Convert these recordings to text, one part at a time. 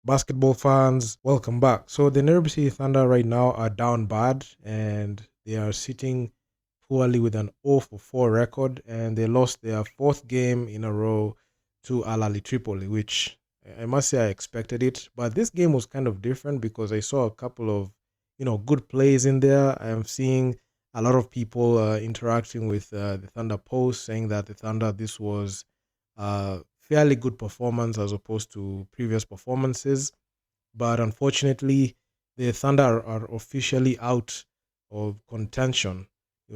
Basketball fans, welcome back. So the Nairobi City Thunder right now are down bad and they are sitting poorly with an 0 for 4 record, and they lost their fourth game in a row to Ahli Tripoli, which I must say I expected it. But this game was kind of different because I saw a couple of good plays in there. I am seeing a lot of people interacting with the Thunder post saying that the Thunder, this was fairly good performance as opposed to previous performances. But unfortunately, the Thunder are officially out of contention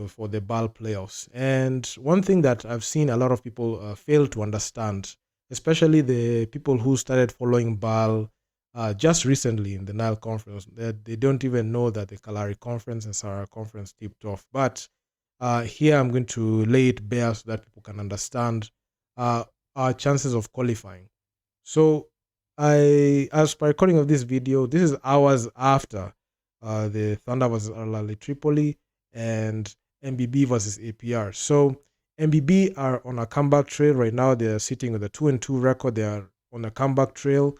for the BAL playoffs. And one thing that I've seen a lot of people fail to understand, especially the people who started following BAL just recently in the Nile Conference, that they don't even know that the Kalahari Conference and Sahara Conference tipped off. But here I'm going to lay it bare so that people can understand uh, our chances of qualifying. So as per recording of this video, this is hours after the Thunder versus Al Tripoli and MBB versus APR. So MBB are on a comeback trail right now. They're sitting with a 2-2 record. They are on a comeback trail,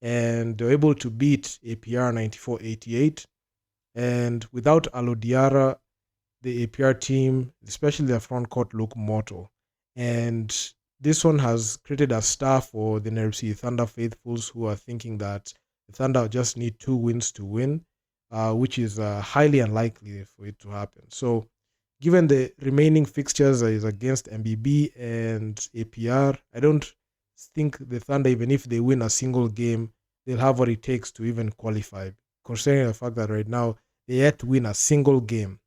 and they're able to beat APR 94-88. And without Alodiara, the APR team, especially their front court, look mortal. And this one has created a star for the Nairobi City Thunder faithfuls who are thinking that the Thunder just need 2 wins to win, which is highly unlikely for it to happen. So, given the remaining fixtures is against MBB and APR, I don't think the Thunder, even if they win a single game, they'll have what it takes to even qualify, considering the fact that right now they yet to win a single game.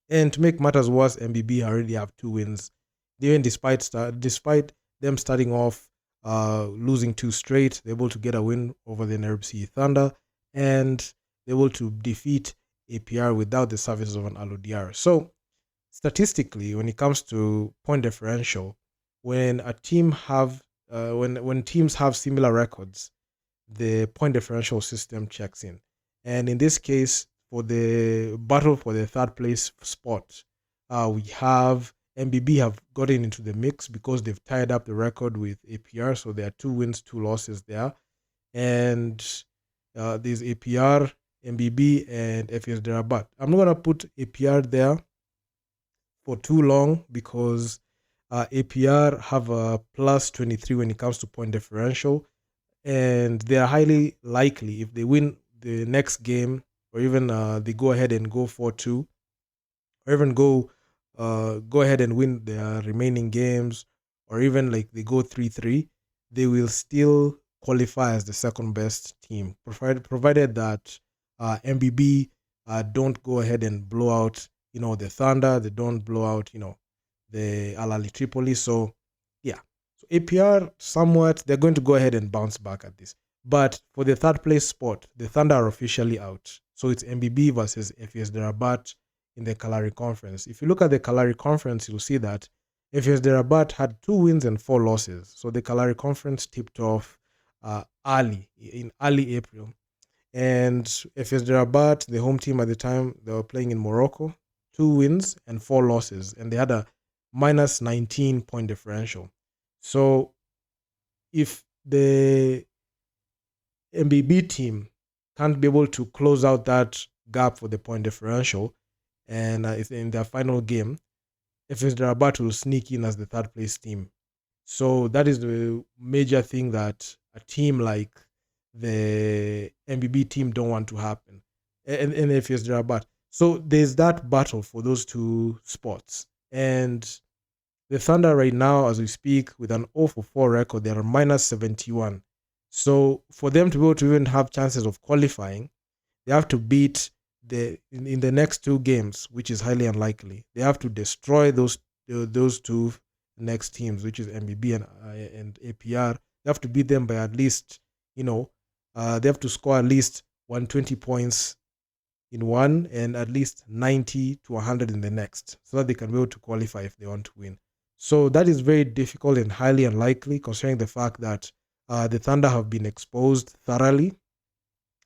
And to make matters worse, MBB already have 2 wins. Even despite them starting off losing two straight, they're able to get a win over the Nairobi City Thunder, and they're able to defeat APR without the services of an Alodiar. So statistically, when it comes to point differential, when a team have when teams have similar records, the point differential system checks in. And in this case, for the battle for the third place spot, we have MBB have gotten into the mix because they've tied up the record with APR. So there are 2 wins, 2 losses there. And there's APR, MBB, and FS Derabat. I'm not going to put APR there for too long because APR have a plus 23 when it comes to point differential, and they are highly likely if they win the next game, or even they go ahead and go 4-2, or even go ahead and win their remaining games, or even like they go 3-3, they will still qualify as the second best team, provided that MBB don't go ahead and blow out the Thunder, they don't blow out the Al Ahly Tripoli. So yeah, so APR somewhat they're going to go ahead and bounce back at this. But for the third place spot, the Thunder are officially out. So it's MBB versus FS Derabat in the Kalahari Conference. If you look at the Kalahari Conference, you'll see that FS Derabat had 2 wins and 4 losses. So the Kalahari Conference tipped off early April. And FS Derabat, the home team at the time, they were playing in Morocco, 2 wins and 4 losses. And they had a minus 19 point differential. So if the MBB team can't be able to close out that gap for the point differential, and in their final game, FS Rabat will sneak in as the third place team. So that is the major thing that a team like the MBB team don't want to happen, and FS Rabat. So there's that battle for those two spots, and the Thunder right now, as we speak, with an 0 for 4 record, they are minus 71. So for them to be able to even have chances of qualifying, they have to beat in the next 2 games, which is highly unlikely. They have to destroy those two next teams, which is MBB and APR. They have to beat them by at least, they have to score at least 120 points in one and at least 90 to 100 in the next, so that they can be able to qualify if they want to win. So that is very difficult and highly unlikely, considering the fact that the Thunder have been exposed thoroughly,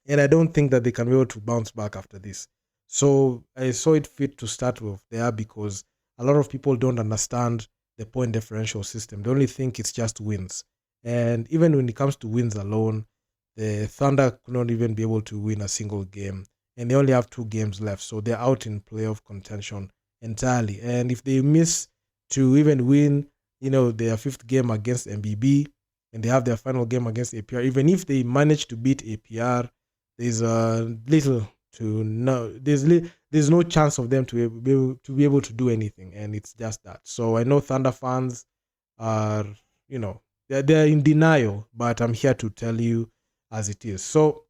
and I don't think that they can be able to bounce back after this. So I saw it fit to start with there because a lot of people don't understand the point differential system. They only think it's just wins. And even when it comes to wins alone, the Thunder could not even be able to win a single game, and they only have 2 games left, so they're out in playoff contention entirely. And if they miss to even win, their 5th game against MBB, and they have their final game against APR, even if they manage to beat APR, there's little to no, there's no chance of them to be able to do anything, and it's just that. So I know Thunder fans are, they're in denial, but I'm here to tell you as it is. So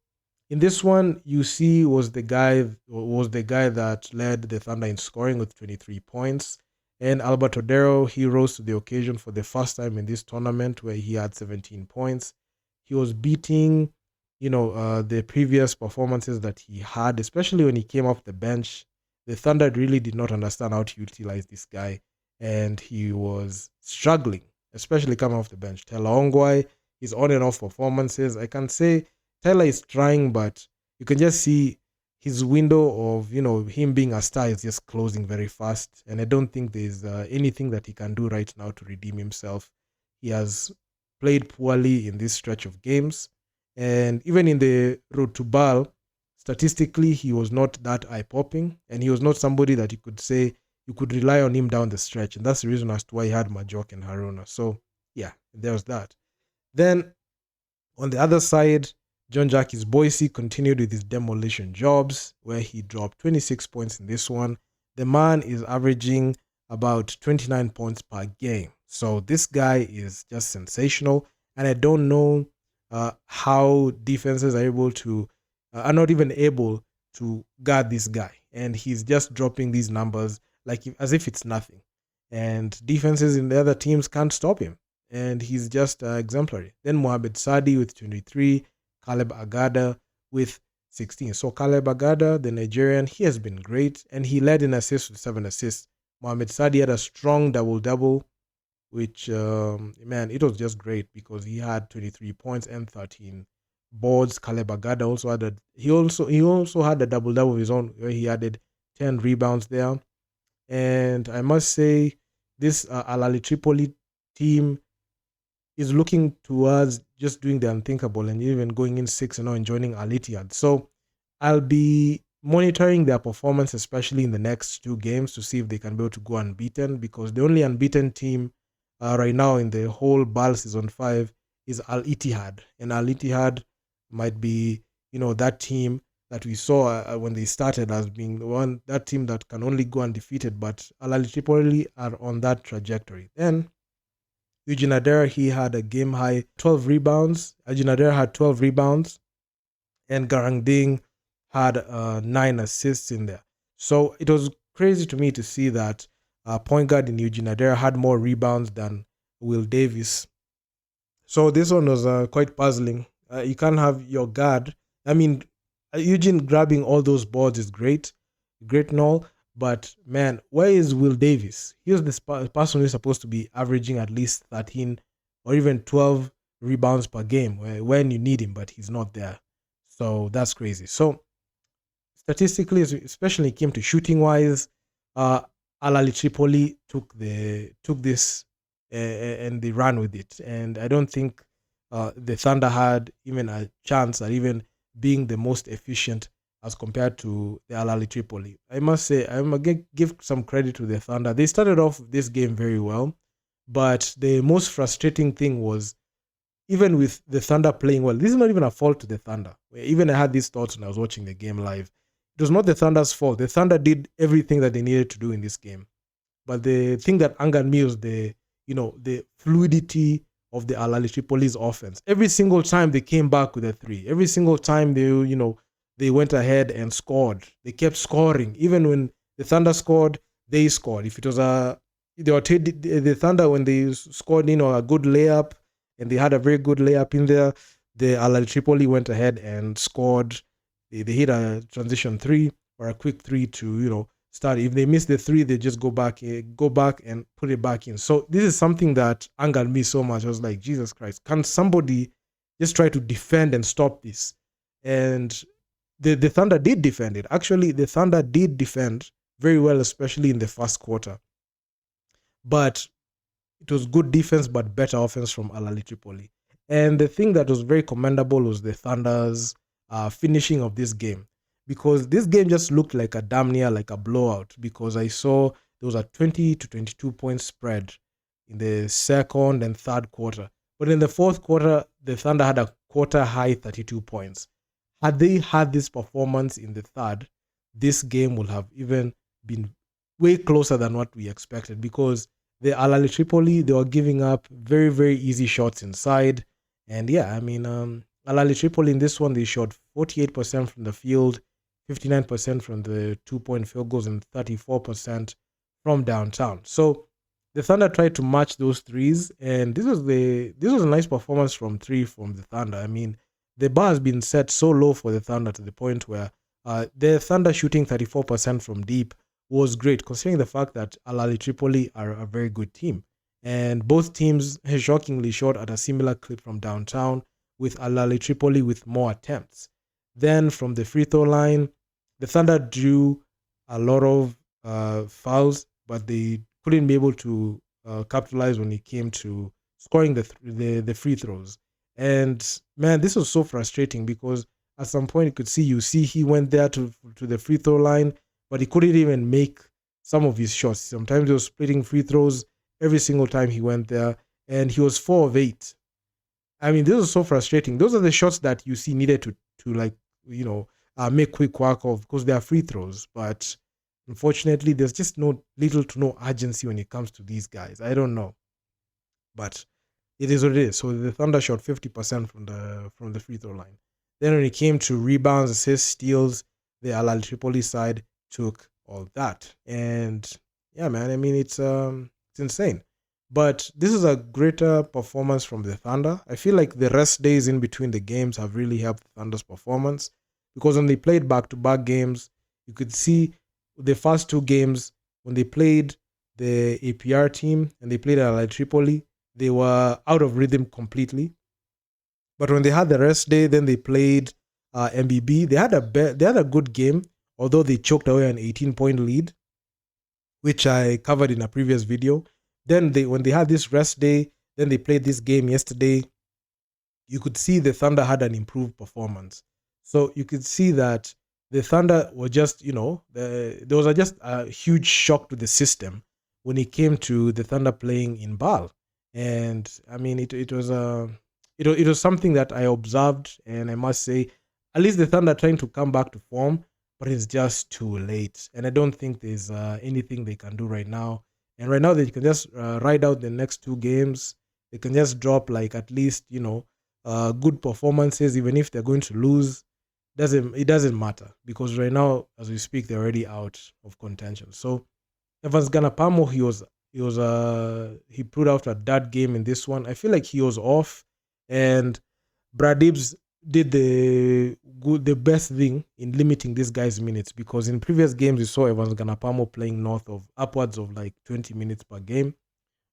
in this one, you see was the guy that led the Thunder in scoring with 23 points. And Albert Odero, he rose to the occasion for the first time in this tournament where he had 17 points. He was beating, the previous performances that he had, especially when he came off the bench. The Thunder really did not understand how to utilize this guy, and he was struggling, especially coming off the bench. Taylor Ongwai, his on and off performances. I can say Tyler is trying, but you can just see his window of, him being a star is just closing very fast. And I don't think there's anything that he can do right now to redeem himself. He has played poorly in this stretch of games. And even in the road to BAL, statistically, he was not that eye-popping. And he was not somebody that you could say you could rely on him down the stretch. And that's the reason as to why he had Majok and Haruna. So, yeah, there's that. Then, on the other side, John Jackie's Boise continued with his demolition jobs, where he dropped 26 points in this one. The man is averaging about 29 points per game. So this guy is just sensational. And I don't know how defenses are not even able to guard this guy. And he's just dropping these numbers as if it's nothing. And defenses in the other teams can't stop him. And he's just exemplary. Then Mohamed Sadi with 23, Caleb Agada with 16. So Caleb Agada, the Nigerian, he has been great, and he led in assists with 7 assists. Mohamed Sadi had a strong double-double, which, it was just great because he had 23 points and 13 boards. Caleb Agada also had a double-double of his own, where he added 10 rebounds there. And I must say, this Ahli Tripoli team is looking towards just doing the unthinkable and even going in 6-0 and joining Al Ittihad. So I'll be monitoring their performance, especially in the next 2 games, to see if they can be able to go unbeaten, because the only unbeaten team right now in the whole BAL Season 5 is Al Ittihad. And Al Ittihad might be, that team that we saw when they started as being that team that can only go undefeated, but Al Tripoli are on that trajectory. Then Eugene Adera, he had a game high 12 rebounds. Eugene Adera had 12 rebounds, and Garang Ding had 9 assists in there. So it was crazy to me to see that point guard in Eugene Adera had more rebounds than Will Davis. So this one was quite puzzling. You can't have your guard. I mean, Eugene grabbing all those boards is great and all. But, man, where is Will Davis? He was this person who's supposed to be averaging at least 13 or even 12 rebounds per game when you need him, but he's not there. So that's crazy. So statistically, especially came to shooting-wise, Al Tripoli took this and they ran with it. And I don't think the Thunder had even a chance at even being the most efficient as compared to the Al Tripoli. I must say, I'm going to give some credit to the Thunder. They started off this game very well, but the most frustrating thing was, even with the Thunder playing well, this is not even a fault to the Thunder. Even I had these thoughts when I was watching the game live. It was not the Thunder's fault. The Thunder did everything that they needed to do in this game. But the thing that angered me was the fluidity of the Al Tripoli's offense. Every single time they came back with a 3, every single time they went ahead and scored. They kept scoring. Even when the Thunder scored, they scored. If it was the Thunder, when they scored, a good layup, and they had a very good layup in there, the Al Tripoli went ahead and scored. They hit a transition 3 or a quick 3 to, start. If they miss the 3, they just go back and put it back in. So this is something that angered me so much. I was like, Jesus Christ, can somebody just try to defend and stop this? And the Thunder did defend it. Actually, the Thunder did defend very well, especially in the first quarter. But it was good defense, but better offense from Al Tripoli. And the thing that was very commendable was the Thunder's finishing of this game, because this game just looked like a damn near like a blowout, because I saw there was a 20 to 22 point spread in the second and third quarter. But in the fourth quarter, the Thunder had a quarter high 32 points. Had they had this performance in the third, this game would have even been way closer than what we expected, because the Ahli Tripoli, they were giving up very, very easy shots inside. And yeah, I mean, Ahli Tripoli in this one, they shot 48% from the field, 59% from the 2 point field goals, and 34% from downtown. So the Thunder tried to match those threes, and this was a nice performance from three from the Thunder. I mean, the bar has been set so low for the Thunder to the point where the Thunder shooting 34% from deep was great, considering the fact that Ahli Tripoli are a very good team. And both teams shockingly shot at a similar clip from downtown, with Ahli Tripoli with more attempts. Then from the free throw line, the Thunder drew a lot of fouls, but they couldn't be able to capitalize when it came to scoring the free throws. And man, this was so frustrating, because at some point you could see he went there to the free throw line, but he couldn't even make some of his shots. Sometimes he was splitting free throws every single time he went there, and he was 4 of 8. I mean, this was so frustrating. Those are the shots that you see needed to like, make quick work of, because they are free throws. But unfortunately, there's just little to no urgency when it comes to these guys. I don't know, but it is what it is. So the Thunder shot 50% from the free throw line. Then when it came to rebounds, assists, steals, the Ahli Tripoli side took all that. And yeah, man, I mean, it's insane. But this is a greater performance from the Thunder. I feel like the rest days in between the games have really helped the Thunder's performance, because when they played back-to-back games, you could see the first two games when they played the APR team and they played Ahli Tripoli, they were out of rhythm completely. But when they had the rest day, then they played MBB. They had a good game, although they choked away an 18-point lead, which I covered in a previous video. Then when they had this rest day, then they played this game yesterday. You could see the Thunder had an improved performance. So you could see that the Thunder were just, there was just a huge shock to the system when it came to the Thunder playing in BAL. And I mean, it was something that I observed, and I must say, at least the Thunder are trying to come back to form, but it's just too late. And I don't think there's anything they can do right now. And right now they can just ride out the next two games. They can just drop like at least good performances, even if they're going to lose. It doesn't matter, because right now as we speak they're already out of contention. So Evans Ganapamo, he put out a dud game in this one. I feel like he was off, and Brad Gibbs did the best thing in limiting this guy's minutes, because in previous games we saw Evans Ganapamo playing upwards of like 20 minutes per game,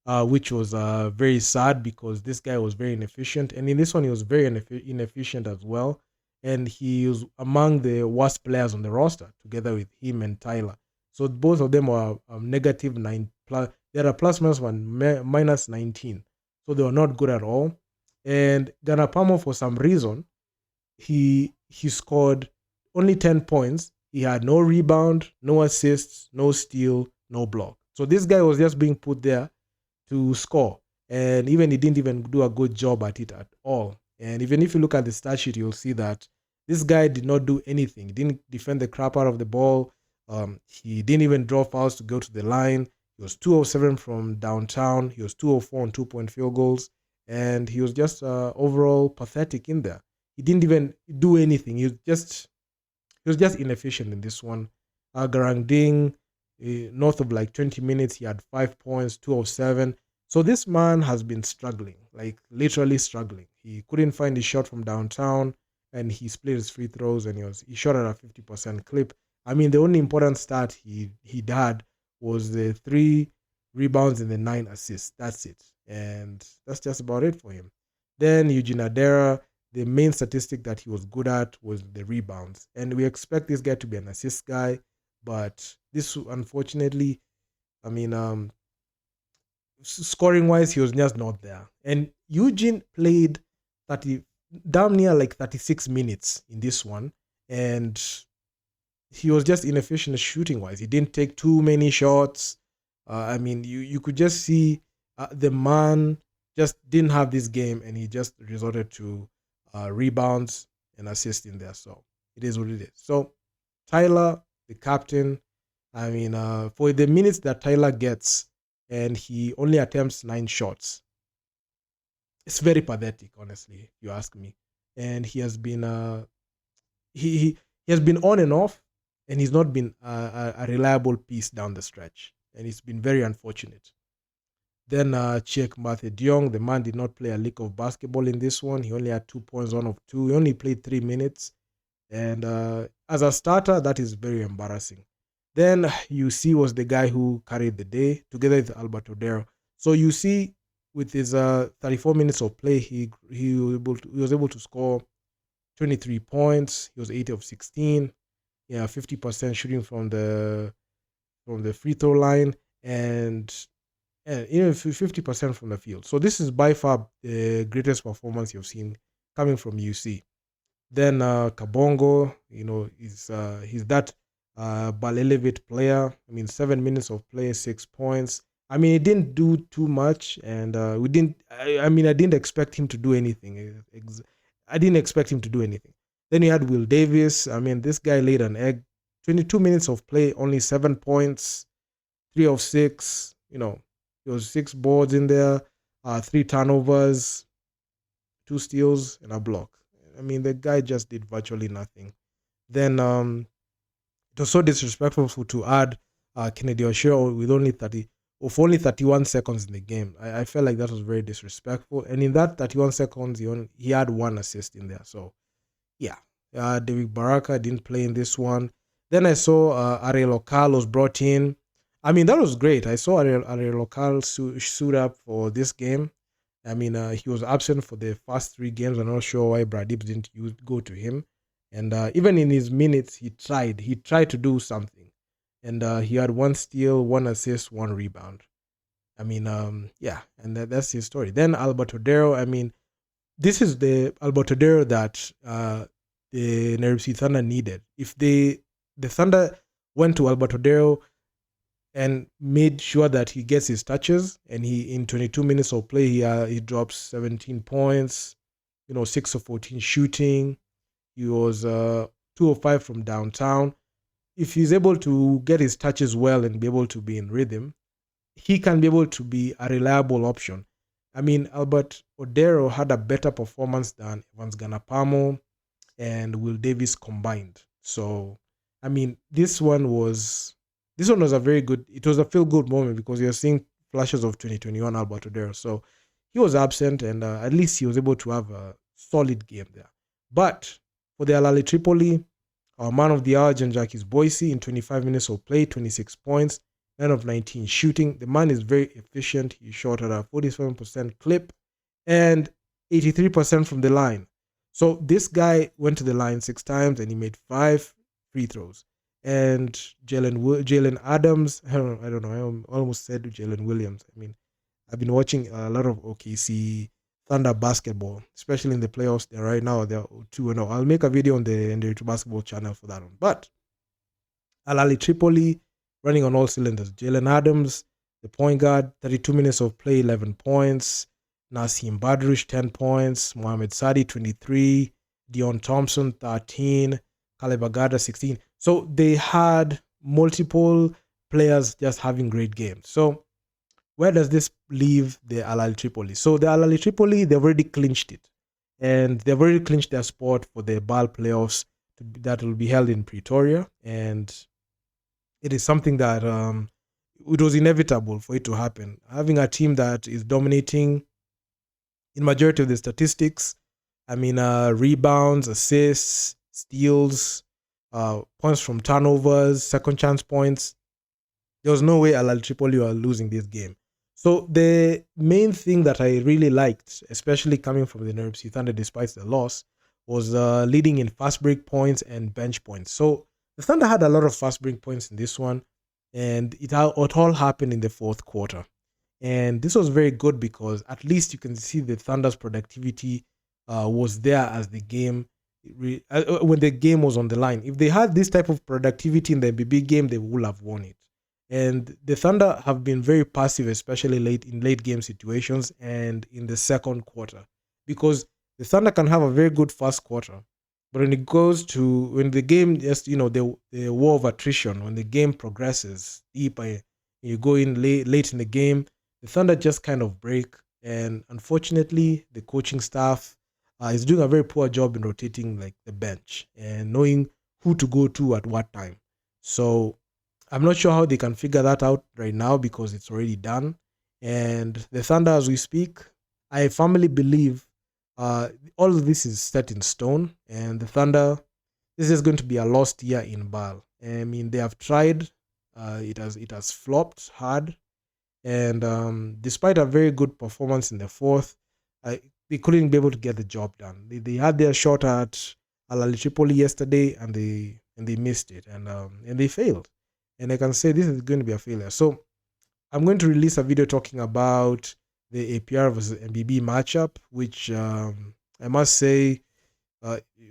which was very sad, because this guy was very inefficient, and in this one he was very inefficient as well, and he was among the worst players on the roster, together with him and Tyler. So both of them were negative 9 plus. They had a plus minus one, minus 19. So they were not good at all. And Ganapamo, for some reason, he scored only 10 points. He had no rebound, no assists, no steal, no block. So this guy was just being put there to score. And even he didn't even do a good job at it at all. And even if you look at the stat sheet, you'll see that this guy did not do anything. He didn't defend the crap out of the ball. He didn't even draw fouls to go to the line. He was 2 of 7 from downtown. He was 2 of 4 on 2-point field goals. And he was just overall pathetic in there. He didn't even do anything. He was just inefficient in this one. Garang Ding, north of like 20 minutes, he had 5 points, 2 of 7. So this man has been struggling, like literally struggling. He couldn't find his shot from downtown, and he split his free throws, and he shot at a 50% clip. I mean, the only important stat he had was the 3 rebounds and the 9 assists. That's it. And that's just about it for him. Then Eugene Adera, the main statistic that he was good at was the rebounds. And we expect this guy to be an assist guy, but this, unfortunately, I mean, scoring wise, he was just not there. And Eugene played 30, damn near like 36 minutes in this one. And he was just inefficient shooting wise. He didn't take too many shots. I mean, you could just see the man just didn't have this game, and he just resorted to rebounds and assists in there. So it is what it is. So Tyler, the captain, I mean, for the minutes that Tyler gets, and he only attempts 9 shots, it's very pathetic, honestly, if you ask me. And he has been he has been on and off, and he's not been a reliable piece down the stretch, and it's been very unfortunate. Then Cheick Mathe Diong, the man did not play a lick of basketball in this one. He only had 2 points, 1 of 2. He only played 3 minutes. And as a starter, that is very embarrassing. Then you see was the guy who carried the day together with Albert Odero. So you see with his 34 minutes of play, he was able to score 23 points. He was 8 of 16. Yeah, 50% shooting from the free throw line, and even 50% from the field. So this is by far the greatest performance you've seen coming from UC. Then Kabongo, he's that BAL elevate player. I mean, 7 minutes of play, 6 points. I mean, he didn't do too much, and we didn't. I didn't expect him to do anything. I didn't expect him to do anything. Then you had Will Davis. I mean, this guy laid an egg. 22 minutes of play, only 7 points, 3 of 6. There was 6 boards in there, 3 turnovers, 2 steals, and a block. I mean, the guy just did virtually nothing. Then it was so disrespectful to add Kennedy Oshiro with only 31 seconds in the game. I felt like that was very disrespectful. And in that 31 seconds, he had 1 assist in there. So, yeah. David Baraka didn't play in this one. Then I saw Ariel Okal was brought in. I mean, that was great. I saw Ariel Okal suit up for this game. I mean, he was absent for the first 3 games. I'm not sure why Pradip didn't go to him. And even in his minutes, he tried. He tried to do something. And he had 1 steal, 1 assist, 1 rebound. I mean, yeah, and that's his story. Then Albert Odero, I mean, this is the Albert Odero that the Nairobi Thunder needed. If the Thunder went to Albert Odero and made sure that he gets his touches, and he in 22 minutes of play he drops 17 points, 6 of 14 shooting. He was 2 of 5 from downtown. If he's able to get his touches well and be able to be in rhythm, he can be able to be a reliable option. I mean, Albert Odero had a better performance than Evans Ganapamo and Will Davis combined. So, I mean, this one was a very good, it was a feel-good moment because you're seeing flashes of 2021 Albert Odero. So, he was absent, and at least he was able to have a solid game there. But for the Ahli Tripoli, our man of the hour, Jean-Jacques Boyce, in 25 minutes of play, 26 points, 9 of 19 shooting. The man is very efficient. He shot at a 47% clip and 83% from the line. So this guy went to the line 6 times and he made 5 free throws. And Jalen Adams, I don't know, I almost said Jalen Williams. I mean, I've been watching a lot of OKC Thunder basketball, especially in the playoffs. Right now, they're 2-0. I'll make a video on the NBA basketball channel for that one. But Ahli Tripoli running on all cylinders. Jalen Adams, the point guard, 32 minutes of play, 11 points. Nassim Badrush, 10 points. Mohamed Sadi, 23. Dion Thompson, 13. Caleb Agada, 16. So they had multiple players just having great games. So where does this leave the Ahli Tripoli? So the Ahli Tripoli, they've already clinched it. And they've already clinched their spot for the BAL playoffs that will be held in Pretoria. And it is something that it was inevitable for it to happen. Having a team that is dominating in majority of the statistics, I mean, rebounds, assists, steals, points from turnovers, second chance points. There was no way Ahli Tripoli were losing this game. So the main thing that I really liked, especially coming from the Nairobi Thunder despite the loss, was leading in fast break points and bench points. So the Thunder had a lot of fast break points in this one, and it all happened in the 4th quarter. And this was very good because at least you can see the Thunder's productivity was there as the game when the game was on the line. If they had this type of productivity in the MBB game, they would have won it. And the Thunder have been very passive, especially late game situations and in the second quarter, because the Thunder can have a very good first quarter, but when the game just the war of attrition, when the game progresses deep, you go in late in the game, the Thunder just kind of break. And unfortunately, the coaching staff is doing a very poor job in rotating like the bench and knowing who to go to at what time. So I'm not sure how they can figure that out right now because it's already done. And the Thunder, as we speak, I firmly believe all of this is set in stone. And the Thunder, this is going to be a lost year in BAL. I mean, they have tried. It has flopped hard. And despite a very good performance in the fourth, they couldn't be able to get the job done. They had their shot at Ahli Tripoli yesterday, and they missed it, and they failed. And I can say this is going to be a failure. So I'm going to release a video talking about the APR versus MBB matchup, which I must say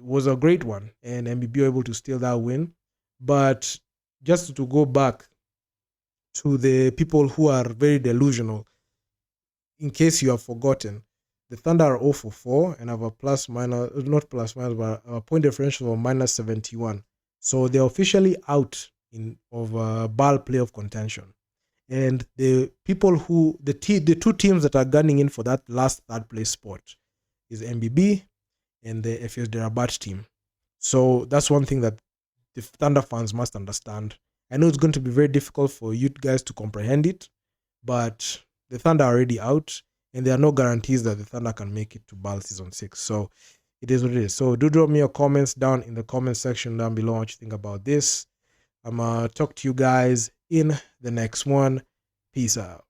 was a great one, and MBB were able to steal that win. But just to go back to the people who are very delusional, in case you have forgotten, the Thunder are 0 for 4 and have a not plus minus, but a point differential of minus 71. So they're officially out of BAL playoff contention. And the two teams that are gunning in for that last third place spot is MBB and the FS Rabat team. So that's one thing that the Thunder fans must understand. I know it's going to be very difficult for you guys to comprehend it, but the Thunder are already out, and there are no guarantees that the Thunder can make it to BAL Season 6. So it is what it is. So do drop me your comments down in the comment section down below what you think about this. I'm going to talk to you guys in the next one. Peace out.